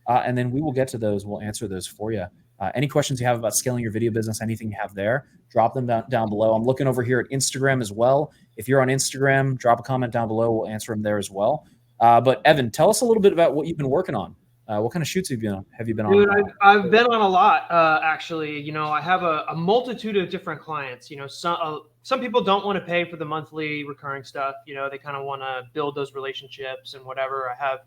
and then we will get to those. We'll answer those for you. Any questions you have about scaling your video business, anything you have there, drop them down below. I'm looking over here at Instagram as well. If you're on Instagram, drop a comment down below. We'll answer them there as well. But Evan, tell us a little bit about what you've been working on. What kind of shoots have you been on? Dude, I've been on a lot, actually. You know, I have a multitude of different clients. You know, some people don't want to pay for the monthly recurring stuff. You know, they kind of want to build those relationships and whatever. I have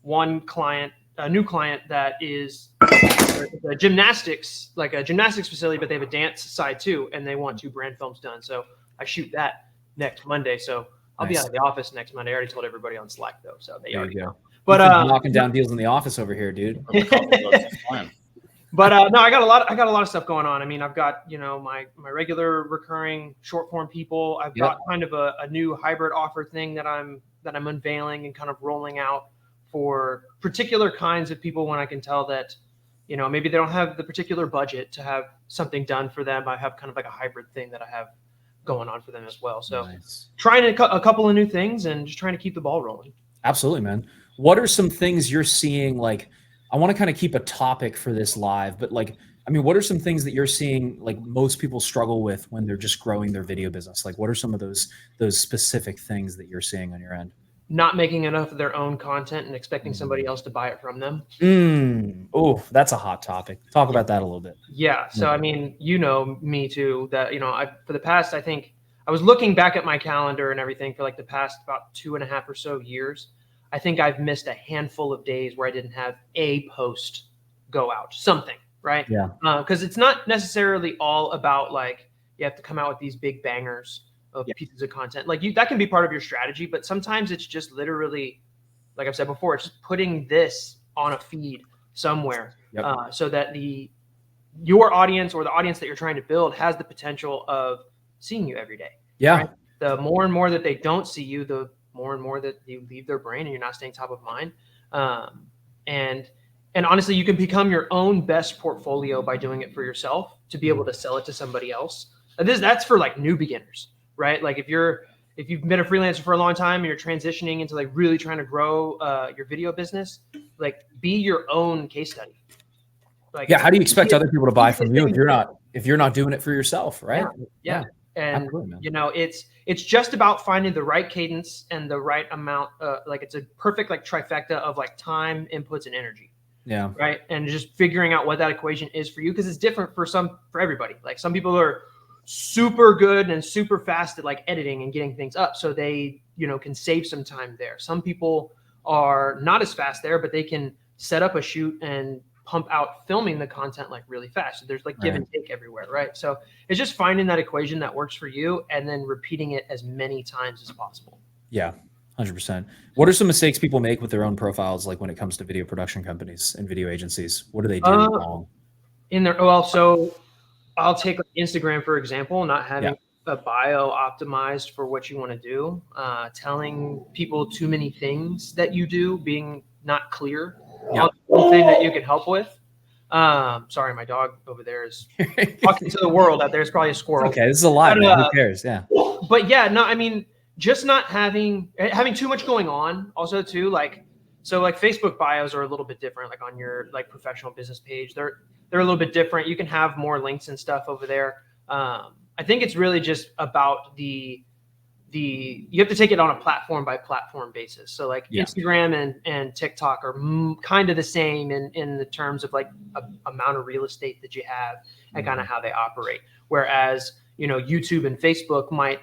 one client, a new client that is a gymnastics facility, but they have a dance side too, and they want 2 brand films done. So I shoot that next Monday. So I'll be out of the office next Monday. I already told everybody on Slack though, so they already know. But knocking down deals in the office over here, dude. But no, I got a lot of stuff going on. I mean, I've got, you know, my regular recurring short form people. I've got kind of a new hybrid offer thing that I'm unveiling and kind of rolling out for particular kinds of people when I can tell that, you know, maybe they don't have the particular budget to have something done for them. I have kind of like a hybrid thing that I have going on for them as well. So trying a couple of new things and just trying to keep the ball rolling. Absolutely, man. What are some things you're seeing? Like, I want to kind of keep a topic for this live, but like, I mean, what are some things that you're seeing like most people struggle with when they're just growing their video business? Like, what are some of those specific things that you're seeing on your end? Not making enough of their own content and expecting somebody else to buy it from them. Oh, that's a hot topic. Talk about that a little bit. Yeah. So, I mean, you know me too, that, you know, for the past, I think I was looking back at my calendar and everything for like the past about 2.5 or so years. I think I've missed a handful of days where I didn't have a post go out, something, right? Yeah. Because it's not necessarily all about like, you have to come out with these big bangers of pieces of content. Like that can be part of your strategy, but sometimes it's just literally, like I've said before, it's just putting this on a feed somewhere so that your audience or the audience that you're trying to build has the potential of seeing you every day. Yeah. Right? The more and more that they don't see you, the more and more that you leave their brain and you're not staying top of mind. And honestly, you can become your own best portfolio by doing it for yourself to be able to sell it to somebody else. That's for like new beginners, right? Like if you've been a freelancer for a long time and you're transitioning into like really trying to grow your video business, like be your own case study. Like, how do you expect other people to buy from you if you're not doing it for yourself, right? Yeah. And you know, it's just about finding the right cadence and the right amount. Like it's a perfect like trifecta of like time, inputs, and energy. Yeah. Right. And just figuring out what that equation is for you, because it's different for everybody. Like some people are super good and super fast at like editing and getting things up, so they, you know, can save some time there. Some people are not as fast there, but they can set up a shoot and pump out filming the content like really fast. So there's like give and take everywhere, right? So it's just finding that equation that works for you and then repeating it as many times as possible. Yeah, 100%. What are some mistakes people make with their own profiles, like when it comes to video production companies and video agencies? What do they do wrong? So I'll take like Instagram, for example, not having a bio optimized for what you want to do, telling people too many things that you do, being not clear. One thing that you can help with. Sorry, my dog over there is talking to the world out there. It's probably a squirrel. Okay, this is a live. Who cares? Yeah. But yeah, no, I mean, just not having too much going on. Also, too, like Facebook bios are a little bit different. Like on your like professional business page, they're a little bit different. You can have more links and stuff over there. I think it's really just about you have to take it on a platform by platform basis. So like Instagram and TikTok are kind of the same in the terms of like amount of real estate that you have and kind of how they operate. Whereas, you know, YouTube and Facebook might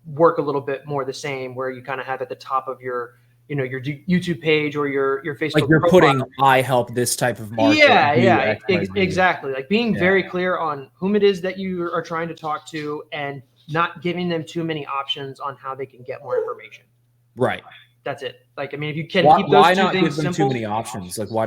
work a little bit more the same, where you kind of have at the top of your, you know, your YouTube page or your Facebook. Like you're profile. putting, I help this type of market. Yeah, exactly. Like being very clear on whom it is that you are trying to talk to and not giving them too many options on how they can get more information. Right. That's it. Like, I mean, if you can keep those two things simple. Too many options? Like, why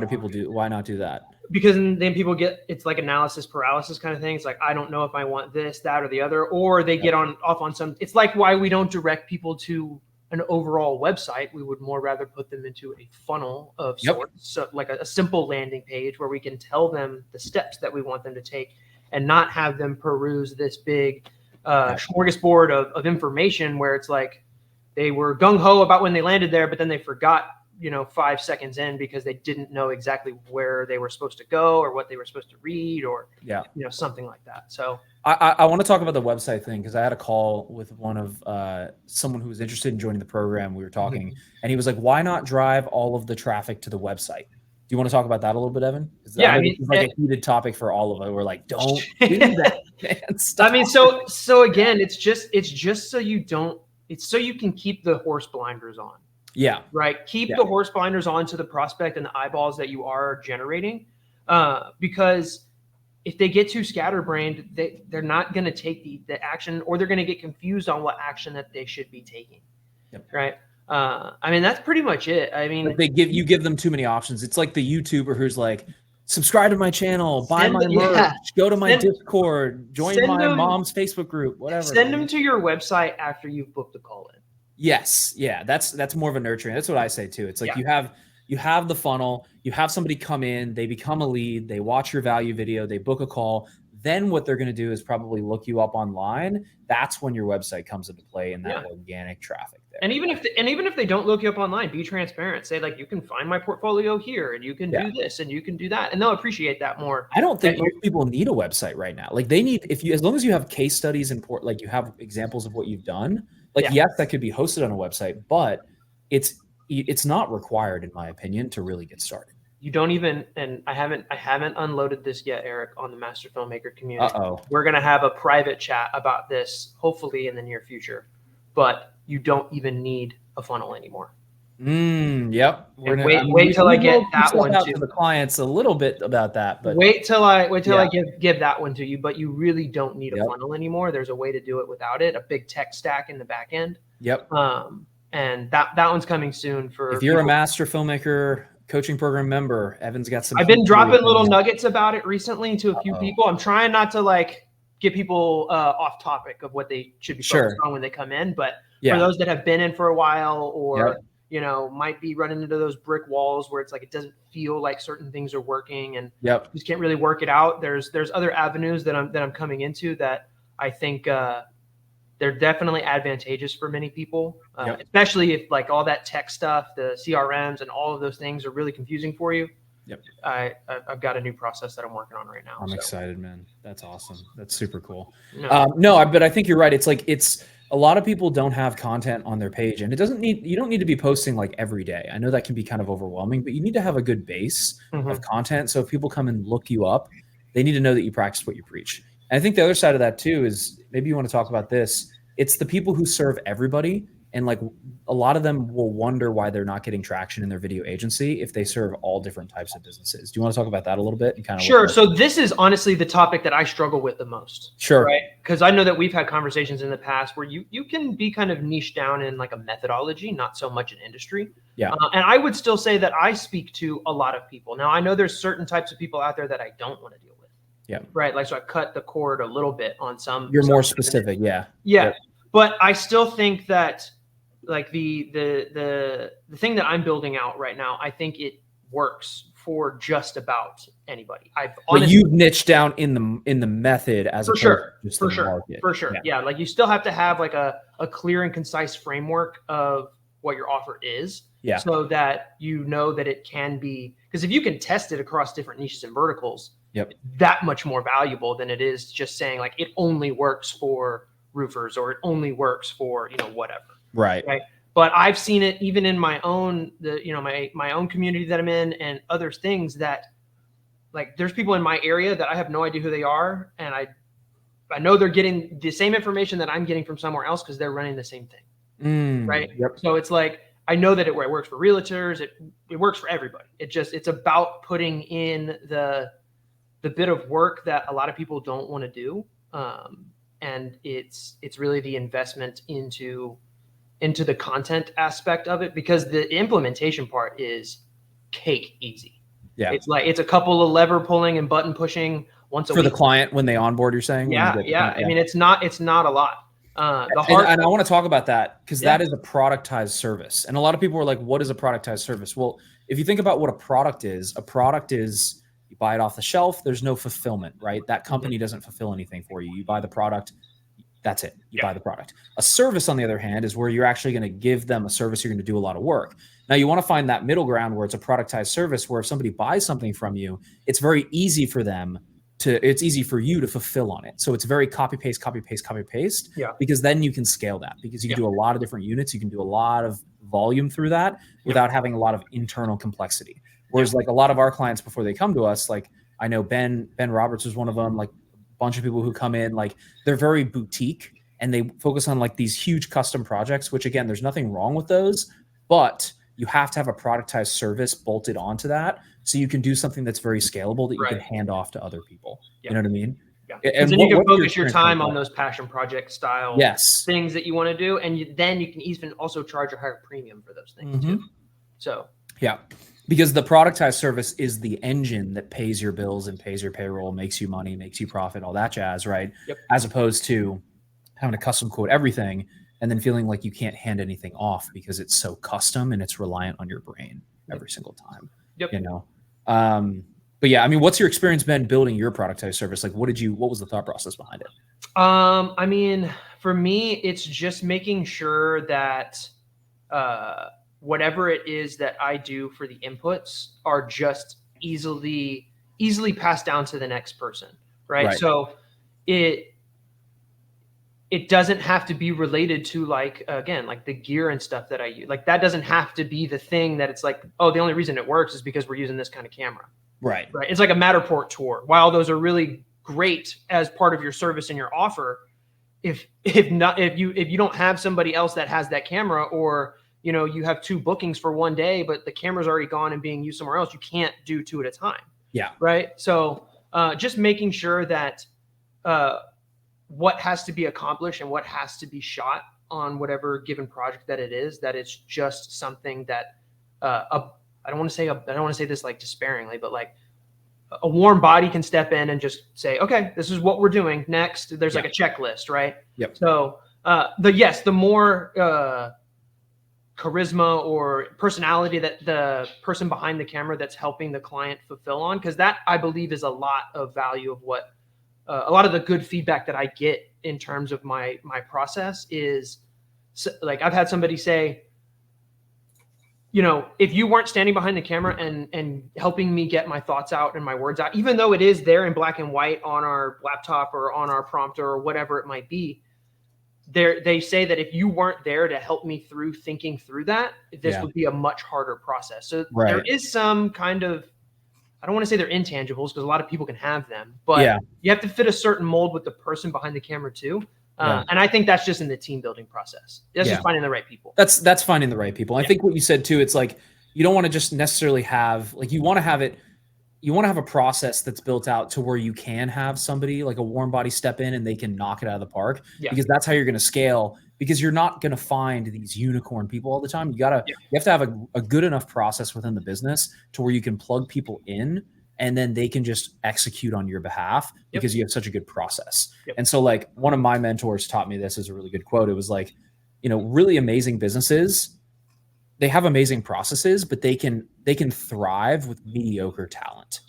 not do that? Because then people it's like analysis paralysis kind of thing. It's like, I don't know if I want this, that, or the other, or they get off on some, it's like why we don't direct people to an overall website. We would more rather put them into a funnel of sorts. So like a simple landing page where we can tell them the steps that we want them to take and not have them peruse this big smorgasbord of information where it's like they were gung-ho about when they landed there, but then they forgot 5 seconds in because they didn't know exactly where they were supposed to go or what they were supposed to read or something like that. So I want to talk about the website thing because I had a call with one of someone who was interested in joining the program. We were talking, and he was like, "Why not drive all of the traffic to the website?" Do you want to talk about that a little bit, Evan? Yeah, I mean, it's like a heated topic for all of us. We're like, don't do that. Man, I mean, so again, it's just so you don't. It's so you can keep the horse blinders on. Yeah. Right. Keep the horse blinders on to the prospect and the eyeballs that you are generating, because if they get too scatterbrained, they're not going to take the action, or they're going to get confused on what action that they should be taking. Yep. Right. I mean, that's pretty much it. I mean, like you give them too many options. It's like the YouTuber who's like, subscribe to my channel, buy my merch, go to my Discord, join my mom's Facebook group, whatever. Send them to your website after you've booked a call in. Yes. Yeah. That's more of a nurturing. That's what I say too. It's like you have the funnel, you have somebody come in, they become a lead, they watch your value video, they book a call. Then what they're going to do is probably look you up online. That's when your website comes into play in that organic traffic there. And even if they don't look you up online, be transparent. Say like, you can find my portfolio here, and you can do this, and you can do that, and they'll appreciate that more. I don't think most people need a website right now. Like they need, as long as you have case studies and like you have examples of what you've done. Like yes, that could be hosted on a website, but it's not required, in my opinion, to really get started. You don't even, and I haven't unloaded this yet, Eric, on the Master Filmmaker community. We're going to have a private chat about this, hopefully in the near future, but you don't even need a funnel anymore. Yep. Wait till I get that one to the clients a little bit about that, but wait till I give that one to you. But you really don't need a funnel anymore. There's a way to do it without it. A big tech stack in the back end. Yep. And that one's coming soon for. If you're a Master Filmmaker coaching program member, Evan's got some. I've been dropping little nuggets about it recently to a few people. I'm trying not to like get people off topic of what they should be focused on when they come in, but for those that have been in for a while or might be running into those brick walls where it's like it doesn't feel like certain things are working and you just can't really work it out. There's other avenues that I'm coming into that I think they're definitely advantageous for many people, especially if like all that tech stuff, the CRMs and all of those things are really confusing for you. Yep. I've got a new process that I'm working on right now. I'm excited, man. That's awesome. That's super cool. No, but I think you're right. It's like, a lot of people don't have content on their page, and you don't need to be posting like every day. I know that can be kind of overwhelming, but you need to have a good base of content. So if people come and look you up, they need to know that you practice what you preach. And I think the other side of that too is, maybe you want to talk about this. It's the people who serve everybody. And like a lot of them will wonder why they're not getting traction in their video agency if they serve all different types of businesses. Do you want to talk about that a little bit? And kind of Sure. So this is honestly the topic that I struggle with the most. Sure. Right. Because I know that we've had conversations in the past where you can be kind of niche down in like a methodology, not so much an industry. Yeah. And I would still say that I speak to a lot of people. Now I know there's certain types of people out there that I don't want to deal with. Yeah. Right. Like, so I cut the cord a little bit on some. You're more specific. Yeah. Yeah. But I still think that like the thing that I'm building out right now, I think it works for just about anybody. But you've niched down in the method as for sure. Market. For sure. Yeah. Like you still have to have like a clear and concise framework of what your offer is. Yeah. So that you know that it can be, because if you can test it across different niches and verticals, it's that much more valuable than it is just saying like it only works for roofers or it only works for, whatever. Right. But I've seen it even in my own, my own community that I'm in and other things that like there's people in my area that I have no idea who they are. And I know they're getting the same information that I'm getting from somewhere else because they're running the same thing. Right. Yep. So it's like, I know that it works for realtors. It works for everybody. It's about putting in the bit of work that a lot of people don't want to do. And it's really the investment into the content aspect of it, because the implementation part is cake easy. Yeah. It's like, it's a couple of lever pulling and button pushing once a week. For the client when they onboard, you're saying? Yeah. I mean, it's not a lot. And I want to talk about that because that is a productized service. And a lot of people are like, what is a productized service? Well, if you think about what a product is you buy it off the shelf. There's no fulfillment, right? That company doesn't fulfill anything for you. You buy the product. That's it. You buy the product. A service, on the other hand, is where you're actually going to give them a service. You're going to do a lot of work. Now, you want to find that middle ground where it's a productized service, where if somebody buys something from you, it's very easy for them it's easy for you to fulfill on it. So it's very copy, paste, copy, paste, copy, paste, because then you can scale that, because you can do a lot of different units. You can do a lot of volume through that without having a lot of internal complexity. Whereas like a lot of our clients, before they come to us, like I know Ben Roberts is one of them, like a bunch of people who come in, like they're very boutique and they focus on like these huge custom projects, which again, there's nothing wrong with those, but you have to have a productized service bolted onto that, so you can do something that's very scalable that you can hand off to other people. You know what I mean? And then you can focus your time on those passion project style things that you want to do, and then you can even also charge a higher premium for those things too. So because the productized service is the engine that pays your bills and pays your payroll, makes you money, makes you profit, all that jazz, right? As opposed to having to custom quote everything and then feeling like you can't hand anything off because it's so custom and it's reliant on your brain every single time. You know? But yeah, I mean, what's your experience been building your productized service? Like, what was the thought process behind it? I mean, for me, it's just making sure that, whatever it is that I do for the inputs are just easily passed down to the next person. Right. So it doesn't have to be related to like, again, like the gear and stuff that I use. Like that doesn't have to be the thing that it's like, oh, the only reason it works is because we're using this kind of camera. Right. It's like a Matterport tour. While those are really great as part of your service and your offer, if you don't have somebody else that has that camera, or you know, you have 2 bookings for one day, but the camera's already gone and being used somewhere else, you can't do 2 at a time. Right. So just making sure that what has to be accomplished and what has to be shot on whatever given project that it is, that it's just something that I don't want to say this like despairingly, but like a warm body can step in and just say, okay, this is what we're doing next. There's like a checklist, right? So the more charisma or personality that the person behind the camera that's helping the client fulfill on, because that I believe is a lot of value of what a lot of the good feedback that I get in terms of my process is, like I've had somebody say, you know, if you weren't standing behind the camera and helping me get my thoughts out and my words out, even though it is there in black and white on our laptop or on our prompter or whatever it might be, they say that if you weren't there to help me through thinking through that, this would be a much harder process. So there is some kind of, I don't want to say they're intangibles because a lot of people can have them, but you have to fit a certain mold with the person behind the camera too. And I think that's just in the team building process. That's just finding the right people. That's finding the right people. I think what you said too, it's like, you don't want to just necessarily have, like, you want to have a process that's built out to where you can have somebody like a warm body step in and they can knock it out of the park, because that's how you're going to scale, because you're not going to find these unicorn people all the time. You have to have a good enough process within the business to where you can plug people in and then they can just execute on your behalf because you have such a good process. And so like one of my mentors taught me this, is a really good quote. It was like, you know, really amazing businesses, they have amazing processes, but they can thrive with mediocre talent.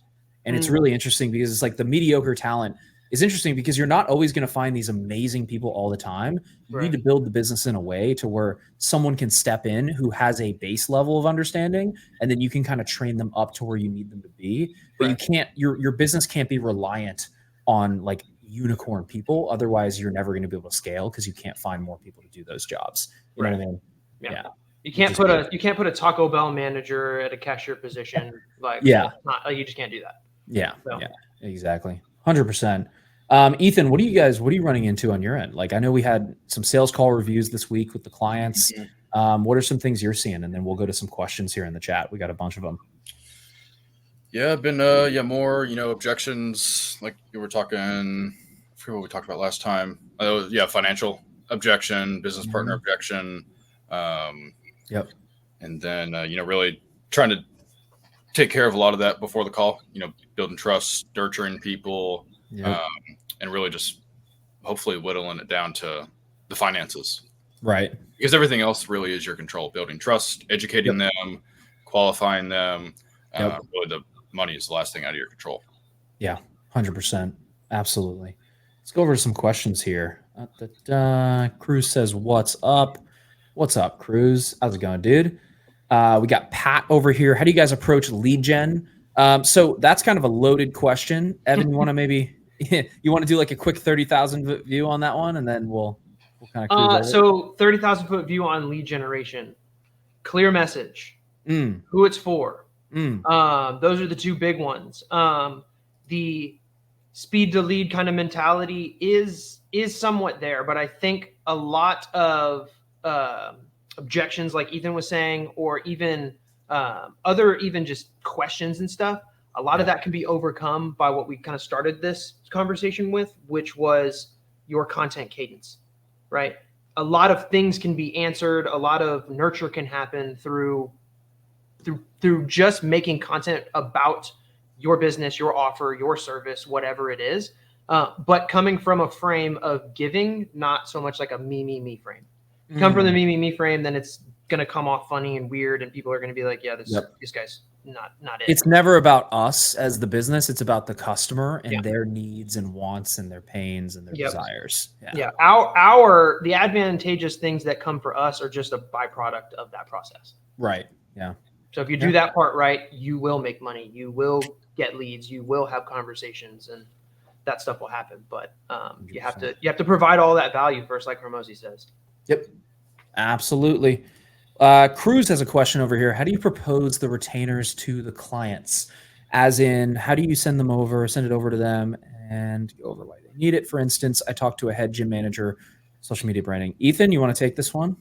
And it's really interesting because it's like the mediocre talent is interesting because you're not always going to find these amazing people all the time. You need to build the business in a way to where someone can step in who has a base level of understanding, and then you can kind of train them up to where you need them to be. But you can't, your business can't be reliant on like unicorn people. Otherwise you're never going to be able to scale because you can't find more people to do those jobs. You know what I mean? You can't put a Taco Bell manager at a cashier position. Like, you just can't do that. Exactly. 100%. Ethan, what are you running into on your end? Like, I know we had some sales call reviews this week with the clients. What are some things you're seeing? And then we'll go to some questions here in the chat. We got a bunch of them. Yeah, I've been, more, objections. Like you were talking, I forget what we talked about last time. Financial objection, business partner objection. And then, really trying to take care of a lot of that before the call, building trust, nurturing people, and really just hopefully whittling it down to the finances. Right. Because everything else really is your control, building trust, educating them, qualifying them. Really the money is the last thing out of your control. Yeah, 100%. Absolutely. Let's go over some questions here. Cruz says, "What's up? What's up, Cruz? How's it going, dude?" We got Pat over here. How do you guys approach lead gen? So that's kind of a loaded question. Evan, you want to maybe you want to do like a quick 30,000 view on that one, and then we'll kind of cruise over. So 30,000 foot view on lead generation, clear message, who it's for. Those are the two big ones. The speed to lead kind of mentality is somewhat there, but I think a lot of objections, like Ethan was saying, or even other even just questions and stuff, a lot of that can be overcome by what we kind of started this conversation with, which was your content cadence, right? A lot of things can be answered. A lot of nurture can happen through just making content about your business, your offer, your service, whatever it is, but coming from a frame of giving, not so much like a me frame. Come from the me frame, then it's going to come off funny and weird, and people are going to be like, yeah, this guy's not it. It's never about us as the business. It's about the customer and their needs and wants and their pains and their desires. The advantageous things that come for us are just a byproduct of that process. Right. Yeah. So if you do that part right, you will make money. You will get leads. You will have conversations, and that stuff will happen. But you have to provide all that value first, like Hormozy says. Yep, absolutely. Cruz has a question over here. How do you propose the retainers to the clients? As in, how do you send it over to them and go over why they need it? For instance, I talked to a head gym manager, social media branding. Ethan, you want to take this one?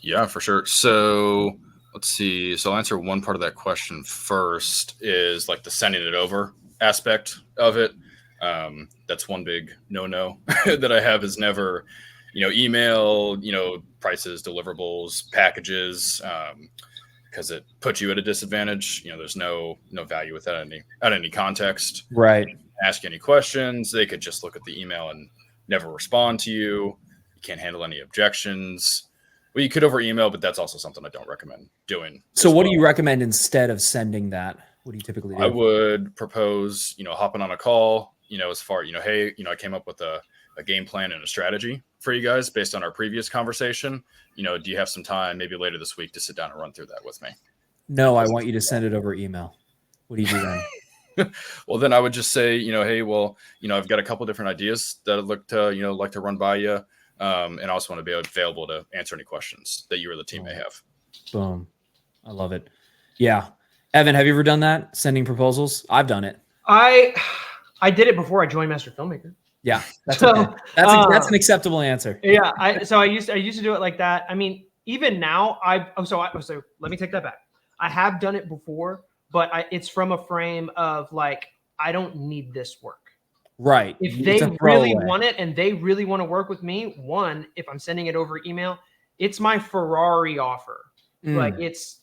Yeah, for sure. So let's see. So I'll answer one part of that question first, is like the sending it over aspect of it. That's one big no-no that I have, is never, email, prices, deliverables, packages, because it puts you at a disadvantage. There's no value without any context. Right. Ask any questions. They could just look at the email and never respond to you. You can't handle any objections. Well, you could over email, but that's also something I don't recommend doing. So what do you recommend instead of sending that? What do you typically do? I would propose, hopping on a call, as far, hey, I came up with a game plan and a strategy for you guys based on our previous conversation. Do you have some time maybe later this week to sit down and run through that with me? No, I want you to send it over email. What do you do then? Well, then I would just say, hey, well, I've got a couple different ideas that I'd look to, like to run by you. And I also want to be available to answer any questions that you or the team may have. Boom. I love it. Yeah. Evan, have you ever done that? Sending proposals? I've done it. I did it before I joined Master Filmmaker. Yeah. That's okay. That's an acceptable answer. Yeah. I used to do it like that. I mean, even now so let me take that back. I have done it before, but it's from a frame of like, I don't need this work. Right. If they really want it and they really want to work with me, if I'm sending it over email, it's my Ferrari offer. Like it's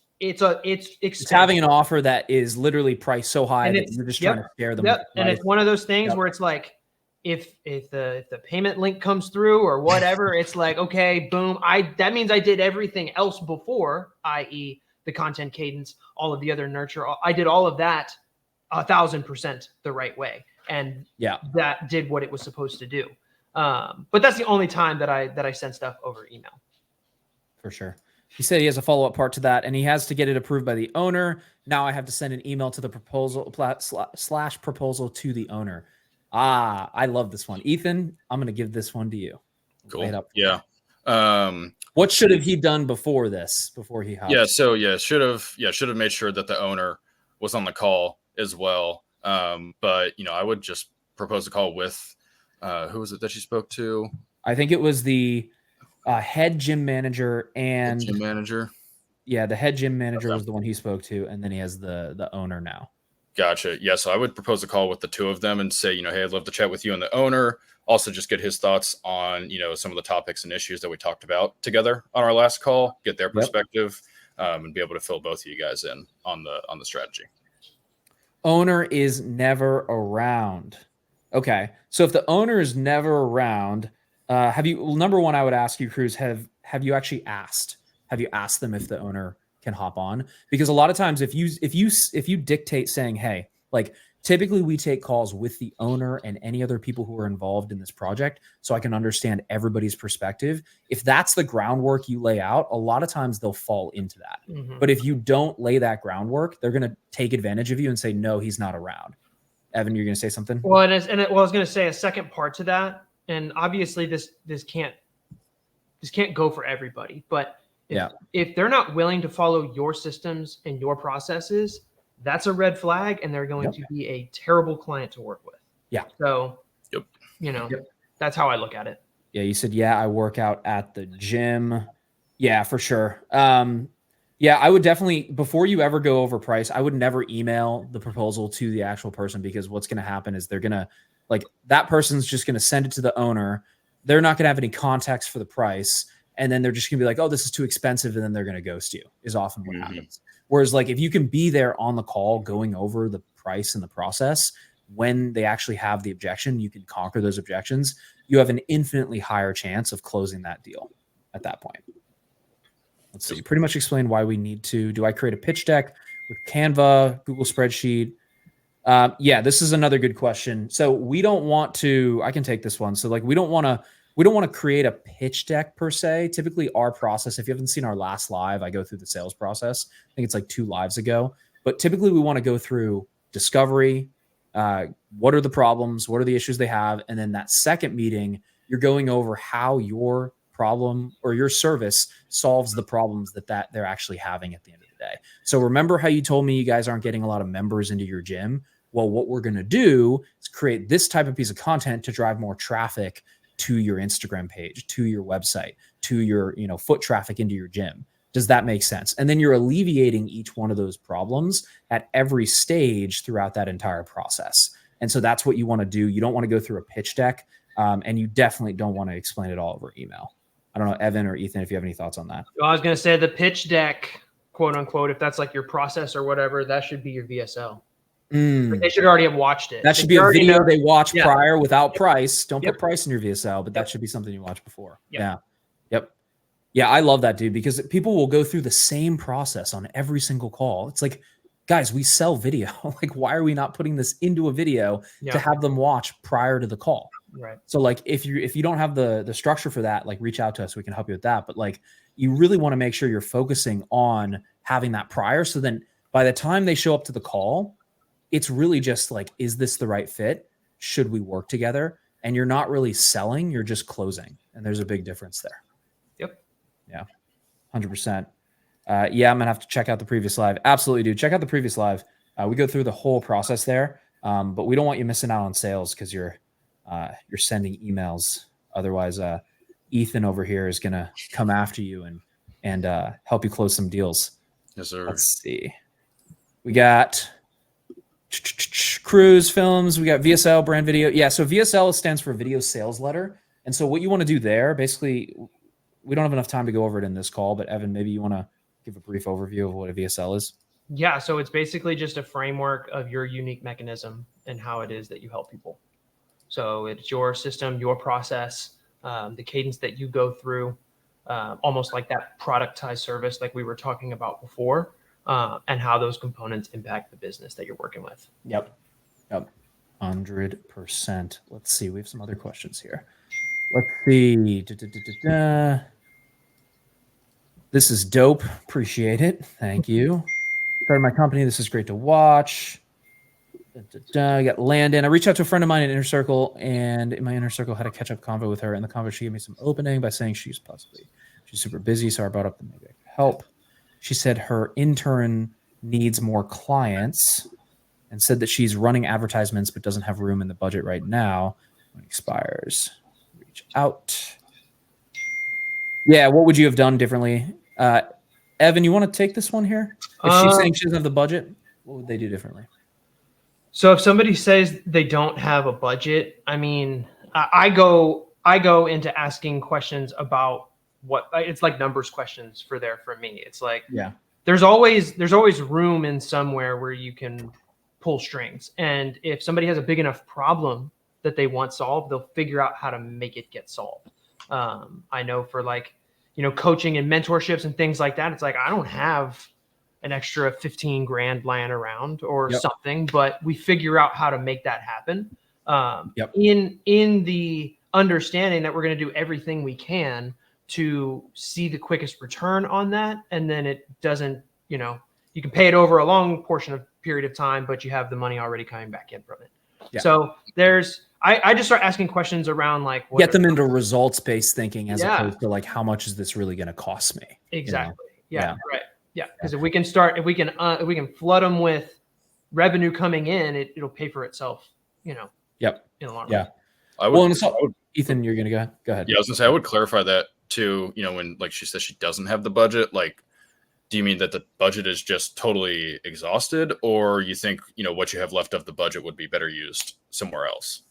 having an offer that is literally priced so high that you're just trying to share them. And it's one of those things where it's like, if the payment link comes through or whatever, it's like, okay, boom. That means I did everything else before, i.e. the content cadence, all of the other nurture. I did all of that 1,000% the right way. And that did what it was supposed to do. But that's the only time that I send stuff over email. For sure. He said he has a follow-up part to that, and he has to get it approved by the owner. Now I have to send an email to the proposal / proposal to the owner. I love this one. Ethan, I'm going to give this one to you. Cool. Yeah. What should have he done before he hopped? Should have made sure that the owner was on the call as well. But I would just propose a call with who was it that she spoke to? I think it was the head gym manager and gym manager. Yeah, the head gym manager was the one he spoke to, and then he has the owner now. Gotcha. Yeah, so I would propose a call with the two of them and say, hey, I'd love to chat with you and the owner. Also, just get his thoughts on some of the topics and issues that we talked about together on our last call. Get their perspective, and be able to fill both of you guys in on the strategy. Owner is never around. Okay, so if the owner is never around, number one, I would ask you, Cruz, have you actually asked? Have you asked them if the owner can hop on? Because a lot of times, if you dictate saying, "Hey, Like typically we take calls with the owner and any other people who are involved in this project so I can understand everybody's perspective. If that's the groundwork you lay out, a lot of times they'll fall into that. But if you don't lay that groundwork, they're going to take advantage of you and say, no, he's not around. Evan, you're going to say something? Well, I was going to say a second part to that. And obviously this can't go for everybody, but if they're not willing to follow your systems and your processes, that's a red flag, and they're going to be a terrible client to work with. Yeah. So, that's how I look at it. Yeah. You said, I work out at the gym. Yeah, for sure. I would definitely, before you ever go over price, I would never email the proposal to the actual person, because what's going to happen is they're going to, like, that person's just going to send it to the owner. They're not going to have any context for the price. And then they're just gonna be like, oh, this is too expensive. And then they're going to ghost you, is often what happens. Whereas like, if you can be there on the call, going over the price and the process, when they actually have the objection, you can conquer those objections. You have an infinitely higher chance of closing that deal at that point. Let's see. You pretty much explained why we need to. Do I create a pitch deck with Canva, Google spreadsheet? This is another good question. So we don't want to, I can take this one. So like, we don't want to create a pitch deck per se. Typically our process, if you haven't seen our last live, I go through the sales process. I think it's like 2 lives ago, but typically we want to go through discovery. What are the problems? What are the issues they have? And then that second meeting, you're going over how your problem or your service solves the problems that they're actually having at the end of the day. So remember how you told me you guys aren't getting a lot of members into your gym? Well, what we're going to do is create this type of piece of content to drive more traffic to your Instagram page, to your website, to your, foot traffic into your gym. Does that make sense? And then you're alleviating each one of those problems at every stage throughout that entire process. And so that's what you want to do. You don't want to go through a pitch deck, and you definitely don't want to explain it all over email. I don't know, Evan or Ethan, if you have any thoughts on that. Well, I was going to say the pitch deck, quote unquote, if that's like your process or whatever, that should be your VSL. Like they should already have watched it. That should be a video they watch prior without price. Don't put price in your VSL, but that should be something you watch before. Yep. Yeah, I love that, dude, because people will go through the same process on every single call. It's like, guys, we sell video. Like, why are we not putting this into a video to have them watch prior to the call? Right. So like, if you don't have the structure for that, like reach out to us. We can help you with that. But like, you really want to make sure you're focusing on having that prior. So then by the time they show up to the call, it's really just like, is this the right fit? Should we work together? And you're not really selling, you're just closing. And there's a big difference there. Yep. Yeah. 100%. I'm going to have to check out the previous live. Absolutely, dude. Check out the previous live. We go through the whole process there. But we don't want you missing out on sales because you're sending emails. Otherwise, Ethan over here is going to come after you and help you close some deals. Yes, sir. Let's see. We got cruise films. We got VSL, brand video. Yeah. So VSL stands for video sales letter. And so what you want to do there, basically, we don't have enough time to go over it in this call, but Evan, maybe you want to give a brief overview of what a VSL is. Yeah. So it's basically just a framework of your unique mechanism and how it is that you help people. So it's your system, your process, the cadence that you go through, almost like that productized service like we were talking about before, and how those components impact the business that you're working with. Yep. 100%. Let's see. We have some other questions here. Let's see. This is dope. Appreciate it. Thank you. Started my company. This is great to watch. I got Landon. I reached out to a friend of mine in Inner Circle, and in my Inner Circle had a catch-up convo with her. In the convo, she gave me some opening by saying she's super busy, so I brought up that maybe I could help. She said her intern needs more clients and said that she's running advertisements but doesn't have room in the budget right now. When it expires, reach out. Yeah, what would you have done differently? Evan, you want to take this one here? If she's saying she doesn't have the budget, what would they do differently? So if somebody says they don't have a budget, I mean, I go into asking questions about what it's like numbers questions for me. It's like, there's always room in somewhere where you can pull strings. And if somebody has a big enough problem that they want solved, they'll figure out how to make it get solved. I know for coaching and mentorships and things like that, it's like, I don't have an extra 15 grand lying around or something, but we figure out how to make that happen. In the understanding that we're going to do everything we can to see the quickest return on that. And then it doesn't, you can pay it over a long period of time, but you have the money already coming back in from it. Yeah. So I just start asking questions around like, get them into results-based thinking as opposed to like, how much is this really going to cost me? Exactly. Yeah. Right. Yeah. Because if we can flood them with revenue coming in, it'll pay for itself, in the long run. Ethan, you're going to go ahead. Yeah. I was gonna say, I would clarify that too. When like she says she doesn't have the budget, like, do you mean that the budget is just totally exhausted, or you think, what you have left of the budget would be better used somewhere else?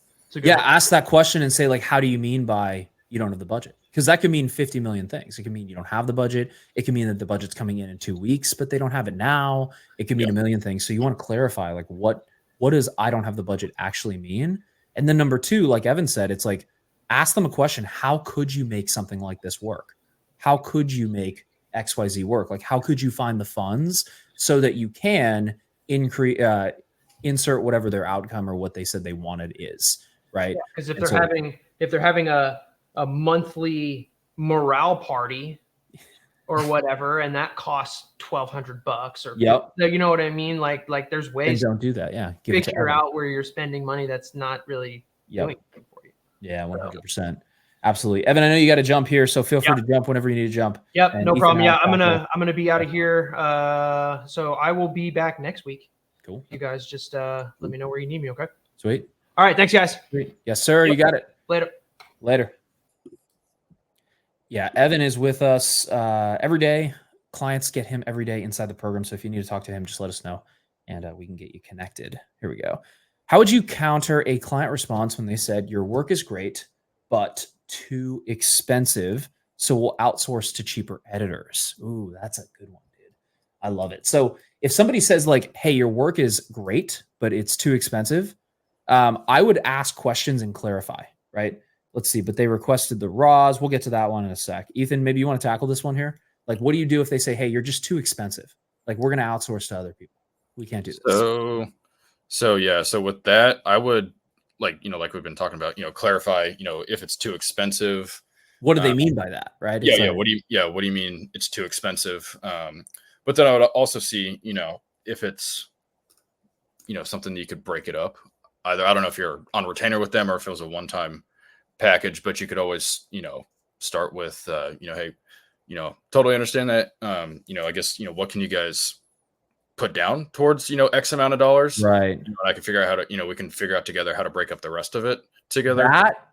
Ask that question and say, like, how do you mean by you don't have the budget? Because that could mean 50 million things. It can mean you don't have the budget. It can mean that the budget's coming in 2 weeks, but they don't have it now. It can mean a million things. So you want to clarify, like, what does I don't have the budget actually mean? And then number two, like Evan said, it's like, ask them a question. How could you make something like this work? How could you make XYZ work? Like, how could you find the funds so that you can insert whatever their outcome or what they said they wanted is, right? Because if they're having a monthly morale party or whatever, and that costs $1,200 or you know what I mean? Like there's ways. And don't do that. Yeah, figure out where you're spending money that's not really doing anything for you. Yeah, 100%. Absolutely. Evan, I know you got to jump here, so feel free to jump whenever you need to jump. Yep, no problem. Yeah, I'm gonna be out of here. So I will be back next week. Cool. You guys just let me know where you need me, okay? Sweet. All right, thanks guys. Sweet. Yes, sir. You got it. Later. Yeah, Evan is with us every day. Clients get him every day inside the program. So if you need to talk to him, just let us know and we can get you connected. Here we go. How would you counter a client response when they said your work is great, but too expensive, so we'll outsource to cheaper editors? Ooh, that's a good one, dude. I love it. So if somebody says like, hey, your work is great, but it's too expensive, I would ask questions and clarify, right? Let's see, but they requested the raws. We'll get to that one in a sec. Ethan, maybe you want to tackle this one here? Like, what do you do if they say, hey, you're just too expensive? Like, we're going to outsource to other people. We can't do this. So with that, I would, like we've been talking about, clarify, if it's too expensive. What do they mean by that? Right. What do you mean it's too expensive? But then I would also see, if it's, something that you could break it up. Either, I don't know if you're on retainer with them or if it was a one-time package, but you could always, start with, hey, totally understand that. I guess, what can you guys put down towards, X amount of dollars? Right. I can figure out how to, we can figure out together how to break up the rest of it together.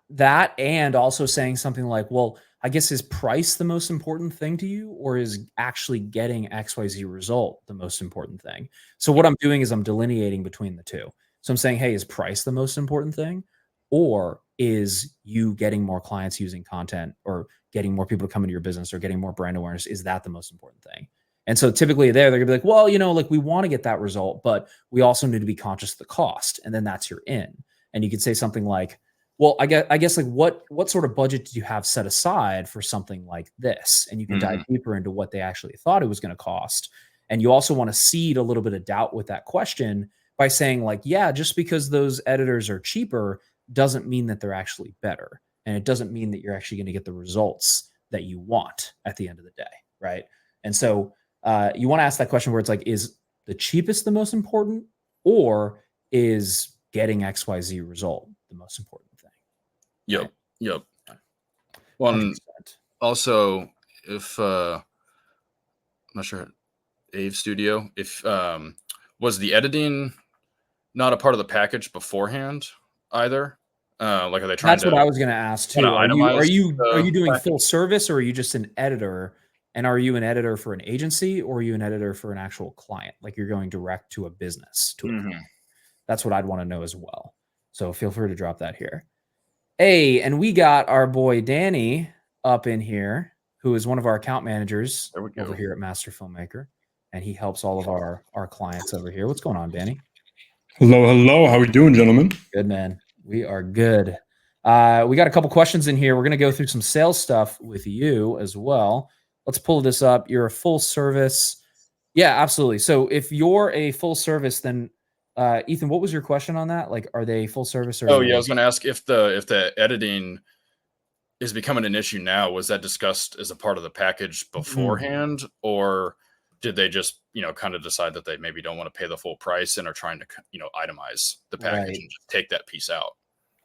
That, and also saying something like, well, I guess, is price the most important thing to you, or is actually getting XYZ result the most important thing? So what I'm doing is I'm delineating between the two. So I'm saying, hey, is price the most important thing, or is you getting more clients using content, or getting more people to come into your business, or getting more brand awareness? Is that the most important thing? And so typically they're going to be like, well, like we want to get that result, but we also need to be conscious of the cost. And then that's your in. And you could say something like, well, I guess like what sort of budget did you have set aside for something like this? And you can dive deeper into what they actually thought it was going to cost. And you also want to seed a little bit of doubt with that question by saying like, yeah, just because those editors are cheaper doesn't mean that they're actually better. And it doesn't mean that you're actually going to get the results that you want at the end of the day. Right. And so you want to ask that question where it's like, is the cheapest the most important, or is getting XYZ result the most important thing? Yep. Well, also, if I'm not sure, Ave Studio, if was the editing not a part of the package beforehand either? Like, are they trying? That's what I was going to ask too. Are you doing full service, or are you just an editor? And are you an editor for an agency, or are you an editor for an actual client? Like, you're going direct to a business, to a client. That's what I'd want to know as well. So feel free to drop that here. Hey, and we got our boy Danny up in here, who is one of our account managers over here at Master Filmmaker, and he helps all of our clients over here. What's going on, Danny? Hello. How are we doing, gentlemen? Good, man. We are good. We got a couple questions in here. We're going to go through some sales stuff with you as well. Let's pull this up. You're a full service Yeah, absolutely. So if you're a full service, then Ethan, what was your question on that? Like, are they full service or? Oh yeah, I was going to ask if the editing is becoming an issue now. Was that discussed as a part of the package beforehand, or did they just kind of decide that they maybe don't want to pay the full price and are trying to itemize the package and just take that piece out?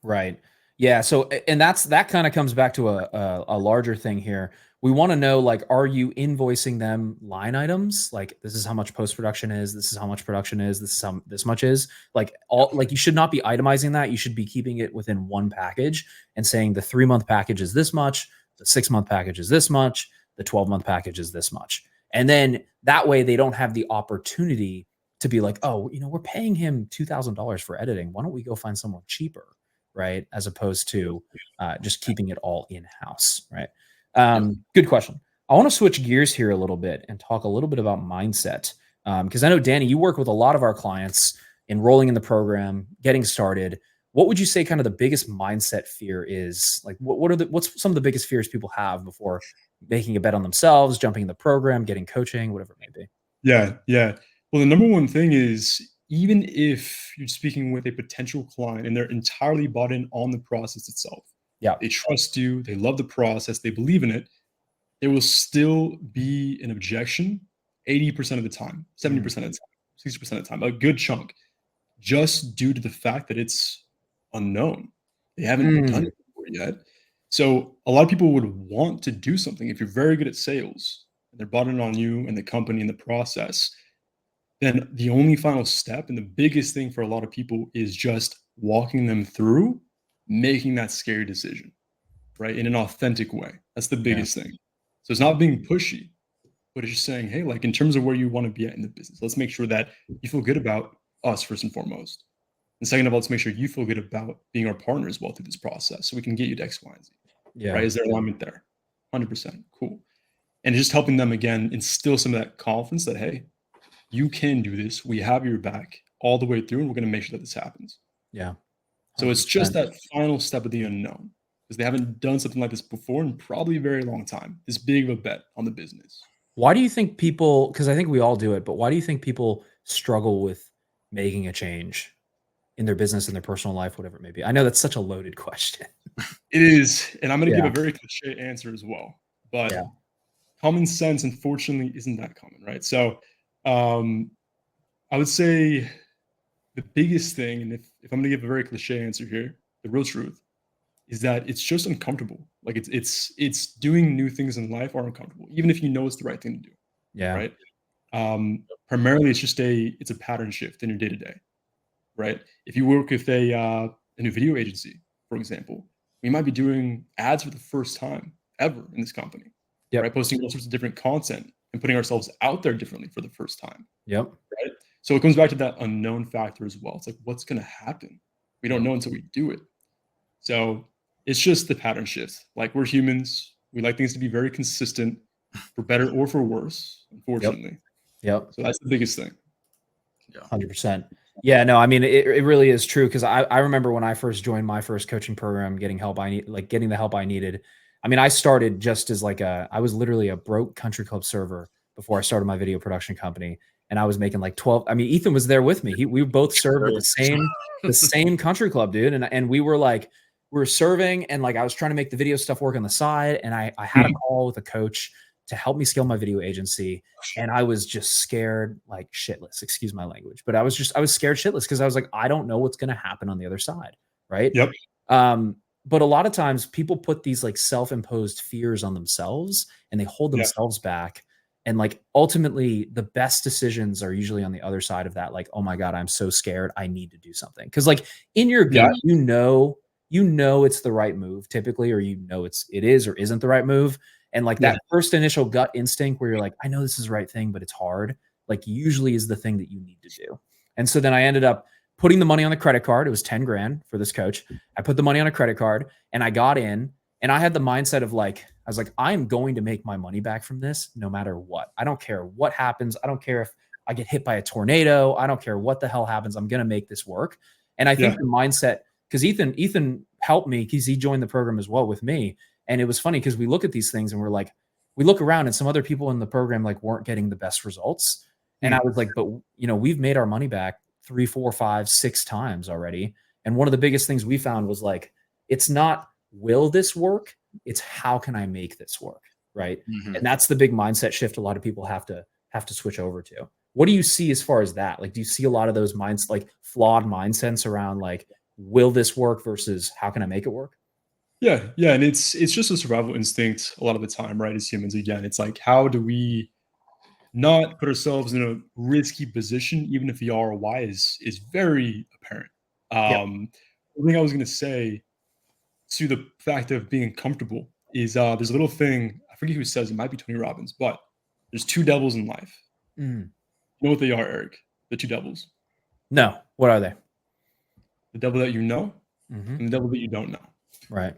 Right. Yeah. So, and that kind of comes back to a larger thing here. We want to know, like, are you invoicing them line items? Like, this is how much post-production is. This is how much production is. This is how this much is. Like, you should not be itemizing that. You should be keeping it within one package and saying the 3-month package is this much, the 6-month package is this much, the 12-month package is this much. And then that way they don't have the opportunity to be like, oh, we're paying him $2,000 for editing. Why don't we go find someone cheaper? Right. As opposed to just keeping it all in-house. Right. Good question. I want to switch gears here a little bit and talk a little bit about mindset. Because I know, Danny, you work with a lot of our clients enrolling in the program, getting started. What would you say kind of the biggest mindset fear is? Like, what's some of the biggest fears people have before making a bet on themselves, jumping in the program, getting coaching, whatever it may be? Yeah. Well, the number one thing is, even if you're speaking with a potential client and they're entirely bought in on the process itself, they trust you, they love the process, they believe in it, there will still be an objection 80% of the time, 70% of the time, 60% of the time, a good chunk, just due to the fact that it's unknown. They haven't done it before yet. So a lot of people would want to do something. If you're very good at sales and they're bought in on you and the company and the process, then the only final step and the biggest thing for a lot of people is just walking them through making that scary decision, right? In an authentic way. That's the biggest thing. So it's not being pushy, but it's just saying, hey, like, in terms of where you want to be at in the business, let's make sure that you feel good about us first and foremost. And second of all, let's make sure you feel good about being our partner as well through this process so we can get you to X, Y, and Z. Yeah. Right? Is there alignment there? 100%. Cool. And just helping them, again, instill some of that confidence that, hey, you can do this. We have your back all the way through, and we're going to make sure that this happens. Yeah. 100%. So it's just that final step of the unknown, because they haven't done something like this before in probably a very long time. This big of a bet on the business. Why do you think people, because I think we all do it, but why do you think people struggle with making a change in their business, in their personal life, whatever it may be? I know that's such a loaded question. It is. And I'm going to give a very cliche answer as well. But common sense, unfortunately, isn't that common, right? So I would say the biggest thing, and if I'm going to give a very cliche answer here, the real truth is that it's just uncomfortable. Like, it's doing new things in life are uncomfortable, even if you know it's the right thing to do. Yeah. Right. Primarily, it's a pattern shift in your day to day. Right. If you work with a new video agency, for example, we might be doing ads for the first time ever in this company. Right. Posting all sorts of different content and putting ourselves out there differently for the first time. Right. So it comes back to that unknown factor as well. It's like, what's going to happen? We don't know until we do it. So it's just the pattern shift. Like, we're humans. We like things to be very consistent, for better or for worse, unfortunately. So that's the biggest thing. 100%. Yeah, no, I mean, it really is true. Cause I remember when I first joined my first coaching program, getting the help I needed. I mean, I started just as I was literally a broke country club server before I started my video production company. And I was making like 12. I mean, Ethan was there with me. We both served at the same country club, dude. And we were serving, and I was trying to make the video stuff work on the side. And I had a call with a coach to help me scale my video agency. And I was just scared, like shitless, excuse my language, but I was scared shitless. Cause I was like, I don't know what's going to happen on the other side. Right. But a lot of times people put these self-imposed fears on themselves and they hold themselves back. And ultimately the best decisions are usually on the other side of that. Like, oh my God, I'm so scared. I need to do something. Cause in your gut, you know, it's the right move typically, or it is or isn't the right move. And that first initial gut instinct where you're like, I know this is the right thing, but it's hard. Usually is the thing that you need to do. And so then I ended up putting the money on the credit card. It was 10 grand for this coach. I put the money on a credit card and I got in, and I had the mindset of I was like, I'm going to make my money back from this no matter what. I don't care what happens. I don't care if I get hit by a tornado. I don't care what the hell happens. I'm going to make this work. And I think the mindset, because Ethan helped me because he joined the program as well with me. And it was funny because we look at these things and we look around and some other people in the program weren't getting the best results. And I was like, but we've made our money back 3, 4, 5, 6 times already. And one of the biggest things we found was like, it's not, will this work? It's how can I make this work? Right. Mm-hmm. And that's the big mindset shift a lot of people have to switch over to. What do you see as far as that? Like, do you see a lot of those like flawed mindsets around like, will this work versus how can I make it work? Yeah. And it's just a survival instinct a lot of the time, right? As humans, again, it's like, how do we not put ourselves in a risky position, even if the ROI is very apparent. The thing I was going to say to the fact of being comfortable is there's a little thing, I forget who says it, might be Tony Robbins, but there's 2 devils in life. You know what they are, Eric? The 2 devils. No. What are they? The devil that you know and the devil that you don't know. Right.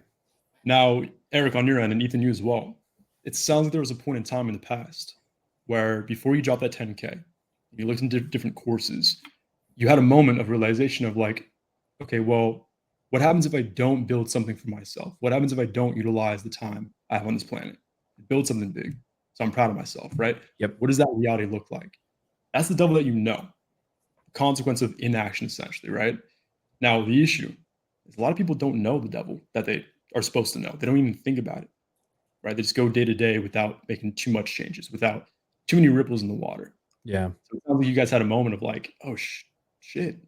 Now, Eric, on your end, and Ethan, you as well, it sounds like there was a point in time in the past where before you dropped that 10K, you looked into different courses, you had a moment of realization of like, okay, well, what happens if I don't build something for myself? What happens if I don't utilize the time I have on this planet? Build something big. So I'm proud of myself, right? Yep. What does that reality look like? That's the devil that you know. The consequence of inaction, essentially, right? Now, the issue is a lot of people don't know the devil that they are supposed to know. They don't even think about it, right? They just go day to day without making too much changes, without too many ripples in the water. Yeah. So it sounds like you guys had a moment of like, oh, shit.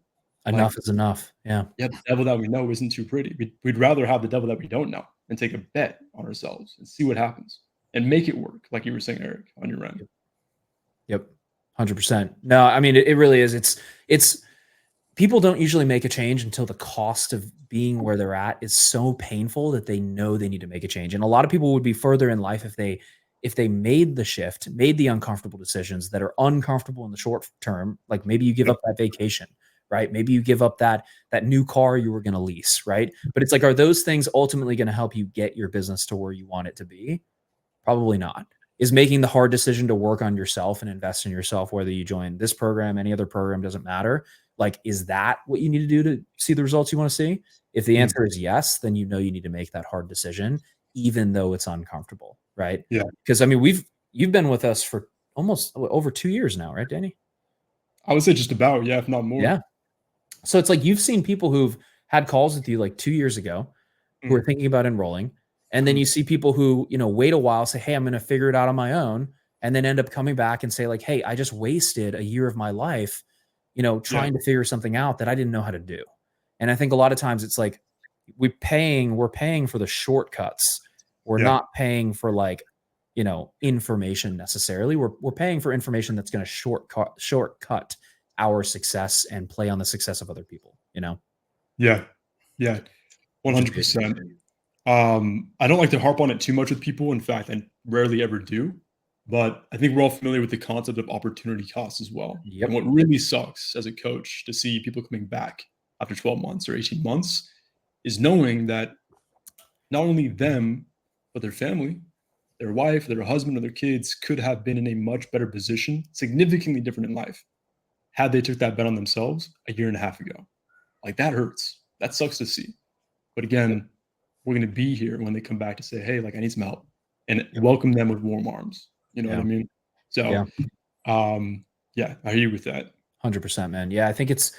Enough is enough. Yeah. Yeah, the devil that we know isn't too pretty. We'd rather have the devil that we don't know and take a bet on ourselves and see what happens and make it work, like you were saying, Eric, on your end. Yep. 100%. No, I mean, it really is. It's people don't usually make a change until the cost of being where they're at is so painful that they know they need to make a change. And a lot of people would be further in life if they made the shift, made the uncomfortable decisions that are uncomfortable in the short term. Like maybe you give up that vacation, right? Maybe you give up that new car you were going to lease, right? But it's like, are those things ultimately going to help you get your business to where you want it to be? Probably not. Is making the hard decision to work on yourself and invest in yourself, whether you join this program, any other program, doesn't matter. Like, is that what you need to do to see the results you want to see? If the answer is yes, then you need to make that hard decision, even though it's uncomfortable, right? Yeah. Because I mean, you've been with us for almost over 2 years now, right, Danny? I would say just about, yeah, if not more. Yeah. So it's like you've seen people who've had calls with you like 2 years ago who are thinking about enrolling. And then you see people who, wait a while, say, hey, I'm going to figure it out on my own. And then end up coming back and say like, hey, I just wasted a year of my life, trying to figure something out that I didn't know how to do. And I think a lot of times it's like we're paying for the shortcuts. We're not paying for like, information necessarily. We're paying for information that's going to shortcut our success and play on the success of other people, Yeah. 100%. I don't like to harp on it too much with people. In fact, I rarely ever do. But I think we're all familiar with the concept of opportunity cost as well. Yep. And what really sucks as a coach to see people coming back after 12 months or 18 months is knowing that not only them, but their family, their wife, their husband, or their kids could have been in a much better position, significantly different in life, had they took that bet on themselves a year and a half ago. Like that hurts. That sucks to see. But again, we're going to be here when they come back to say, hey, like I need some help, and welcome them with warm arms. You know what I mean? So, I hear you with that. 100%, man. Yeah. I think it's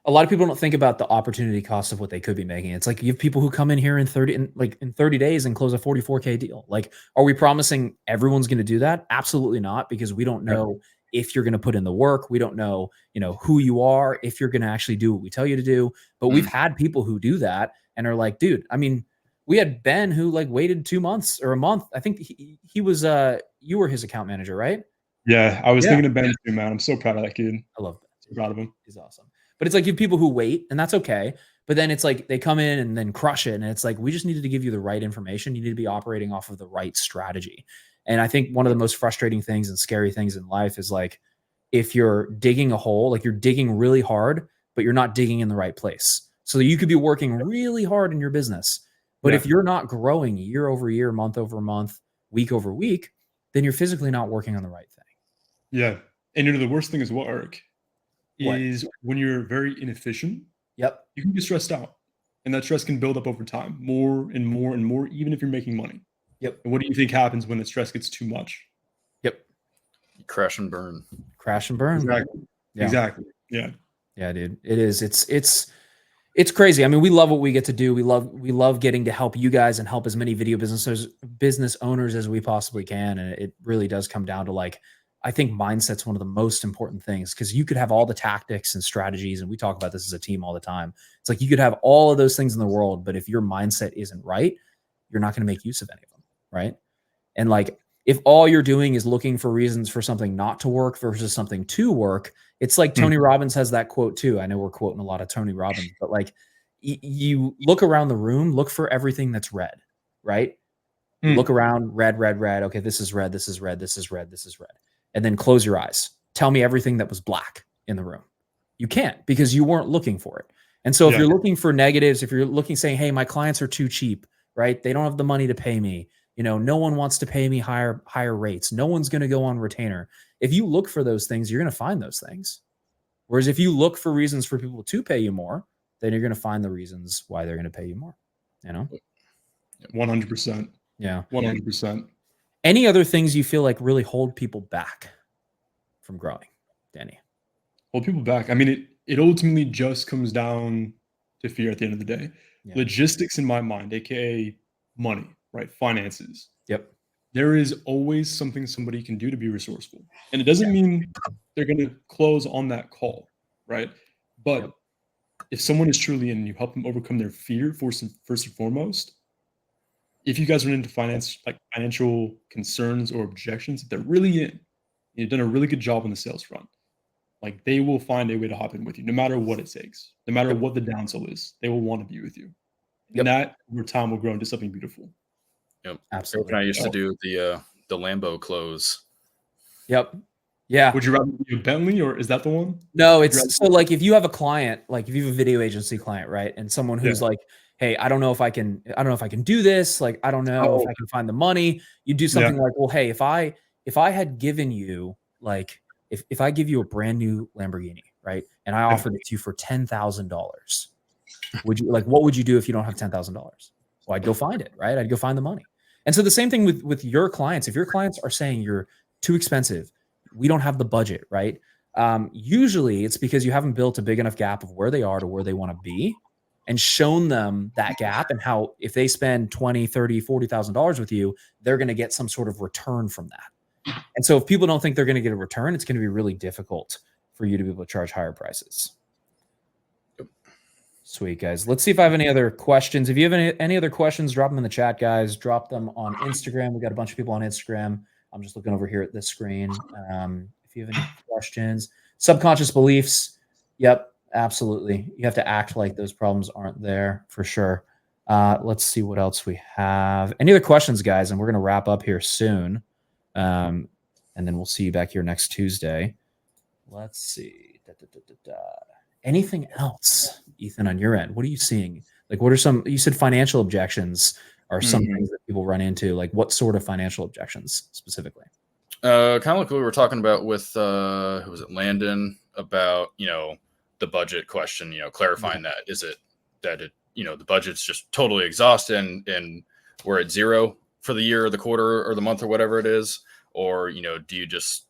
a lot of people don't think about the opportunity cost of what they could be making. It's like you have people who come in here in 30 days and close a 44K deal. Like, are we promising everyone's going to do that? Absolutely not, because we don't know if you're going to put in the work. We don't know, who you are, if you're going to actually do what we tell you to do. But we've had people who do that and are like, dude, I mean, we had Ben who like waited 2 months or a month. I think he was, you were his account manager, right? Yeah. I was thinking of Ben too, man. I'm so proud of that kid. I love Ben. So proud of him. He's awesome. But it's like you have people who wait, and that's okay. But then it's like they come in and then crush it. And it's like, we just needed to give you the right information. You need to be operating off of the right strategy. And I think one of the most frustrating things and scary things in life is like, if you're digging a hole, like you're digging really hard, but you're not digging in the right place. So you could be working really hard in your business, but if you're not growing year over year, month over month, week over week, then you're physically not working on the right thing. Yeah. And the worst thing is what, Eric? Is when you're very inefficient, you can get stressed out. And that stress can build up over time, more and more and more, even if you're making money. And what do you think happens when the stress gets too much? Crash and burn. Crash and burn. Exactly. Yeah. Exactly. Yeah. Yeah, dude. It is. It's crazy. I mean, we love what we get to do. We love getting to help you guys and help as many video business owners as we possibly can. And it really does come down to, like, I think mindset's one of the most important things, because you could have all the tactics and strategies, and we talk about this as a team all the time. It's like you could have all of those things in the world, but if your mindset isn't right, you're not going to make use of any of them, right? And like, if all you're doing is looking for reasons for something not to work versus something to work, it's like Tony Robbins has that quote too. I know we're quoting a lot of Tony Robbins, but like, you look around the room, look for everything that's red, right? Look around, red, red, red. Okay, this is red, this is red, this is red, this is red. And then close your eyes. Tell me everything that was black in the room. You can't, because you weren't looking for it. And so if you're looking for negatives, if you're looking, saying, hey, my clients are too cheap, right? They don't have the money to pay me. You know, no one wants to pay me higher rates. No one's going to go on retainer. If you look for those things, you're going to find those things. Whereas if you look for reasons for people to pay you more, then you're going to find the reasons why they're going to pay you more. You know, 100%. Yeah, 100%. Any other things you feel like really hold people back from growing, Danny? Hold people back. I mean, it ultimately just comes down to fear at the end of the day. Yeah. Logistics, in my mind, aka money, right? Finances. Yep. There is always something somebody can do to be resourceful. And it doesn't mean they're going to close on that call, right? But if someone is truly in, you help them overcome their fear first and foremost. If you guys run into financial concerns or objections, if they're really in, you've done a really good job on the sales front. Like, they will find a way to hop in with you, no matter what it takes, no matter what the downsell is. They will want to be with you, and that over time will grow into something beautiful. Yep, absolutely. I used to do the Lambo close. Yep. Yeah. Would you rather do a Bentley, or is that the one? No, it's so, like, if you have a client, like if you have a video agency client, right, and someone who's like, hey, I don't know if I can do this. Like, I don't know if I can find the money. You do something like, well, hey, if I had given you, like, if I give you a brand new Lamborghini, right, and I offered it to you for $10,000, would you, like, what would you do if you don't have $10,000? Well, I'd go find it, right? I'd go find the money. And so the same thing with your clients. If your clients are saying you're too expensive, we don't have the budget, right? Usually it's because you haven't built a big enough gap of where they are to where they want to be, and shown them that gap, and how if they spend $20,000, $30,000, $40,000 with you, they're going to get some sort of return from that. And so if people don't think they're going to get a return, it's going to be really difficult for you to be able to charge higher prices. Sweet, guys. Let's see if I have any other questions. If you have any other questions, drop them in the chat, guys. Drop them on Instagram. We got a bunch of people on Instagram. I'm just looking over here at this screen. If you have any questions, subconscious beliefs. Yep, absolutely. You have to act like those problems aren't there, for sure. Let's see what else we have. Any other questions, guys? And we're going to wrap up here soon. And then we'll see you back here next Tuesday. Let's see. Anything else, Ethan, on your end? What are you seeing? Like, what are some, you said financial objections are some things that people run into. Like, what sort of financial objections specifically? Kind of like what we were talking about with, who was it, Landon, about, the budget question, clarifying that. Is it that the budget's just totally exhausted and we're at zero for the year or the quarter or the month or whatever it is? Or, do you just,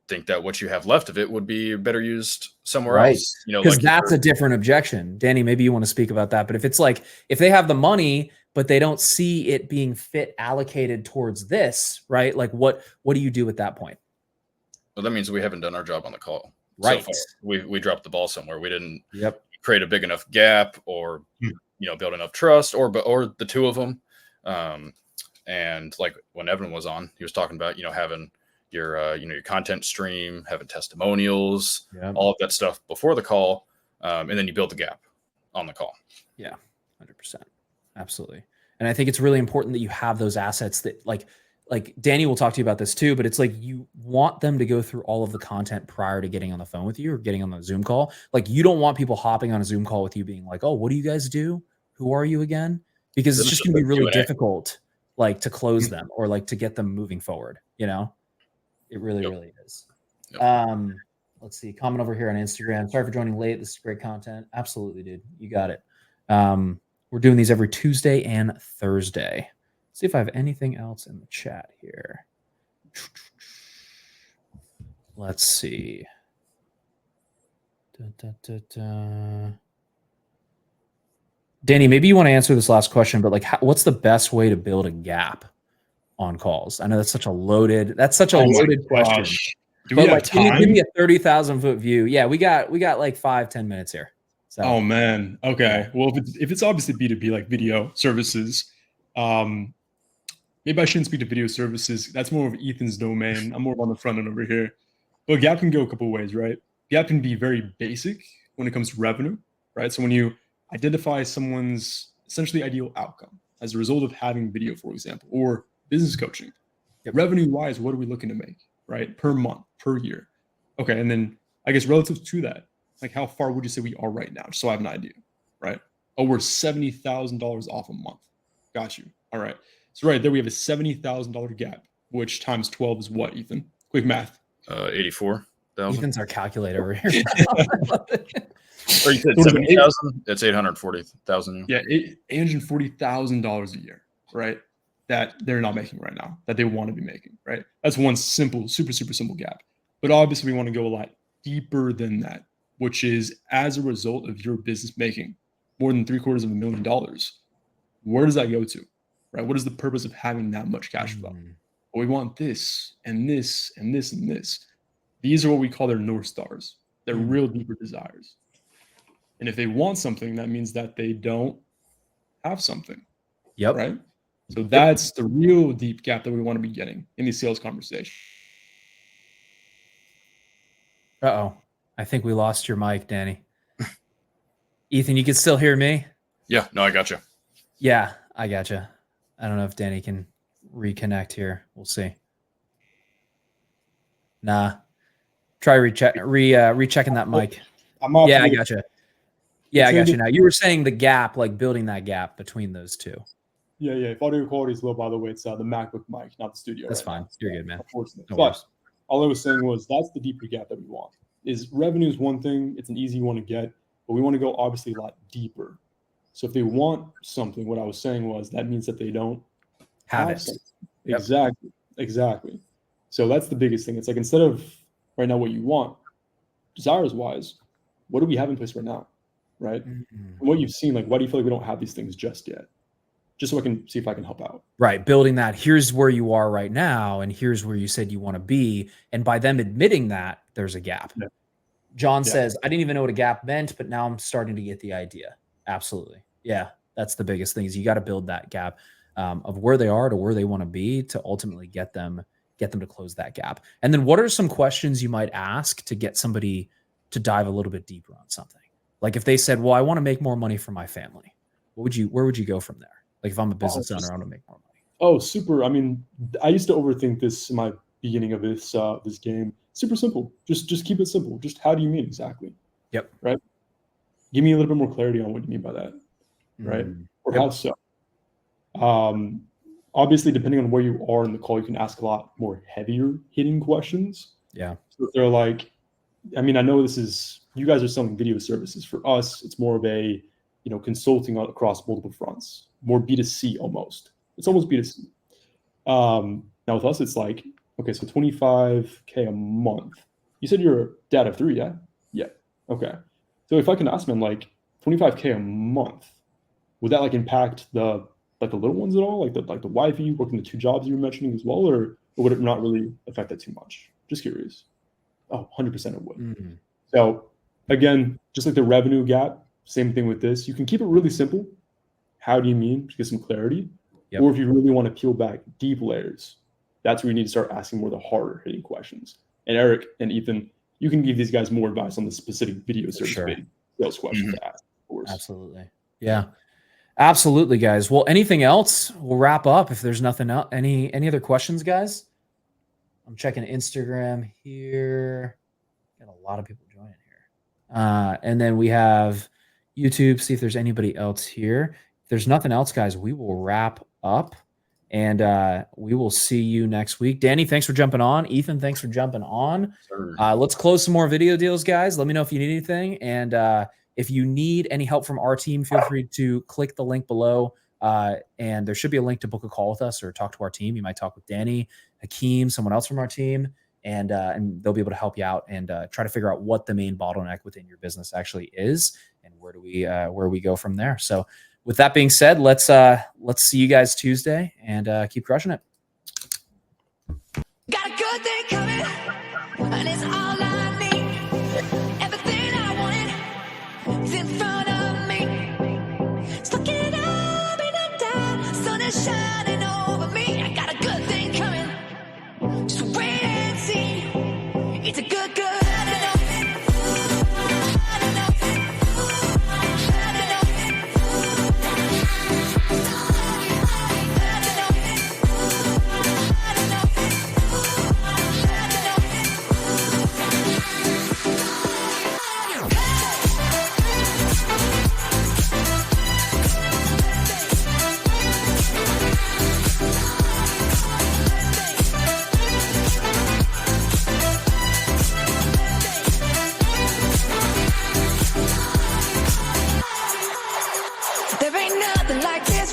think that what you have left of it would be better used somewhere else? Because that's a different objection. Danny, maybe you want to speak about that. But if it's like, if they have the money, but they don't see it being allocated towards this, right? Like, what do you do at that point? Well, that means we haven't done our job on the call. Right. So we dropped the ball somewhere. We didn't create a big enough gap, or, build enough trust, or the two of them. And like when Evan was on, he was talking about, having your content stream, having testimonials, all of that stuff before the call. And then you build the gap on the call. Yeah, 100%. Absolutely. And I think it's really important that you have those assets that, like Danny will talk to you about this too, but it's like, you want them to go through all of the content prior to getting on the phone with you or getting on the Zoom call. Like, you don't want people hopping on a Zoom call with you being like, oh, what do you guys do? Who are you again? Because it's just going to be really difficult, like, to close them or like to get them moving forward. It really, really is. Let's see. Comment over here on Instagram. Sorry for joining late. This is great content. Absolutely, dude. You got it. We're doing these every Tuesday and Thursday. Let's see if I have anything else in the chat here. Let's see. Danny, maybe you want to answer this last question, but like, what's the best way to build a gap on calls? I know that's such a loaded question. Do we have time? Give me a 30,000 foot view. Yeah, we got like 5-10 minutes here. So. Oh man. Okay. Yeah. Well, if it's obviously B2B, like video services, maybe I shouldn't speak to video services. That's more of Ethan's domain. I'm more on the front end over here. But gap can go a couple of ways, right? Gap can be very basic when it comes to revenue, right? So when you identify someone's essentially ideal outcome as a result of having video, for example, or business coaching, revenue-wise, what are we looking to make, right? Per month, per year. Okay, and then I guess relative to that, like how far would you say we are right now? Just so I have an idea, right? Oh, we're $70,000 off a month. Got you. All right. So right there, we have a $70,000 gap, which times 12 is what, Ethan? Quick math. 84,000. Ethan's our calculator over here. Or you said 70,000? That's 840,000. Yeah, $840,000 a year, right? That they're not making right now, that they want to be making, right? That's one simple, super simple gap. But obviously, we want to go a lot deeper than that, which is as a result of your business making more than $750,000. Where does that go to, right? What is the purpose of having that much cash flow? Well, we want this and this and this and this. These are what we call their North Stars. They're real deeper desires. And if they want something, that means that they don't have something. Yep. Right? So that's the real deep gap that we want to be getting in these sales conversations. Uh-oh. I think we lost your mic, Danny. Ethan, you can still hear me? Yeah. No, I got you. Yeah, I got you. I don't know if Danny can reconnect here. We'll see. Nah. Try rechecking that mic. I'm off. Yeah, I got you. Yeah, I got you now. You were saying the gap, like building that gap between those two. Yeah. If audio quality is low, by the way, it's the MacBook mic, not the studio. That's fine. You're good, man. Unfortunately. But all I was saying was that's the deeper gap that we want. Is revenue is one thing. It's an easy one to get, but we want to go obviously a lot deeper. So if they want something, what I was saying was that means that they don't have it. Yep. Exactly. So that's the biggest thing. It's like instead of right now what you want, desires-wise, what do we have in place right now? Right? From what you've seen, like why do you feel like we don't have these things just yet? Just so I can see if I can help out. Right. Building that, here's where you are right now, and here's where you said you want to be. And by them admitting that, there's a gap. Yeah. John says, I didn't even know what a gap meant, but now I'm starting to get the idea. Absolutely. Yeah. That's the biggest thing is you got to build that gap of where they are to where they want to be to ultimately get them to close that gap. And then what are some questions you might ask to get somebody to dive a little bit deeper on something? Like if they said, well, I want to make more money for my family. Where would you go from there? Like if I'm a business owner, I want to make more money. Oh, super. I mean, I used to overthink this in my beginning of this game. Super simple. Just keep it simple. Just how do you mean exactly? Yep. Right. Give me a little bit more clarity on what you mean by that. Right. Or how so? Obviously, depending on where you are in the call, you can ask a lot more heavier hitting questions. Yeah. So if they're like, I mean, I know you guys are selling video services. For us, it's more of a, consulting across multiple fronts, more B2C almost. It's almost B2C. Now with us, it's like, okay, so $25K a month. You said you're a dad of 3, yeah? Yeah. Okay. So if I can ask them like $25K a month, would that like impact the little ones at all? Like the wifey working the 2 jobs you were mentioning as well, or would it not really affect that too much? Just curious. Oh, 100% it would. So again, just like the revenue gap, same thing with this. You can keep it really simple. How do you mean? To get some clarity. Yep. Or if you really want to peel back deep layers, that's where you need to start asking more of the harder hitting questions. And Eric and Ethan, you can give these guys more advice on the specific video service sales questions to ask, of course. Absolutely. Yeah. Absolutely, guys. Well, anything else? We'll wrap up if there's nothing else. Any other questions, guys? I'm checking Instagram here. Got a lot of people joining here. And then we have YouTube. See if there's anybody else here. If there's nothing else, guys, we will wrap up. And we will see you next week. Danny, thanks for jumping on. Ethan, thanks for jumping on. Let's close some more video deals, guys. Let me know if you need anything. And if you need any help from our team, feel free to click the link below. And there should be a link to book a call with us or talk to our team. You might talk with Danny, Hakeem, someone else from our team. and they'll be able to help you out and try to figure out what the main bottleneck within your business actually is, and where we go from there. So with that being said, let's see you guys Tuesday, and keep crushing it. Got a good thing coming, and it's all I need. Everything I wanted is in front of me. It's looking up and up down, sun is shining over me. I got a good thing coming, just wait and see. It's a good. There ain't nothing like this.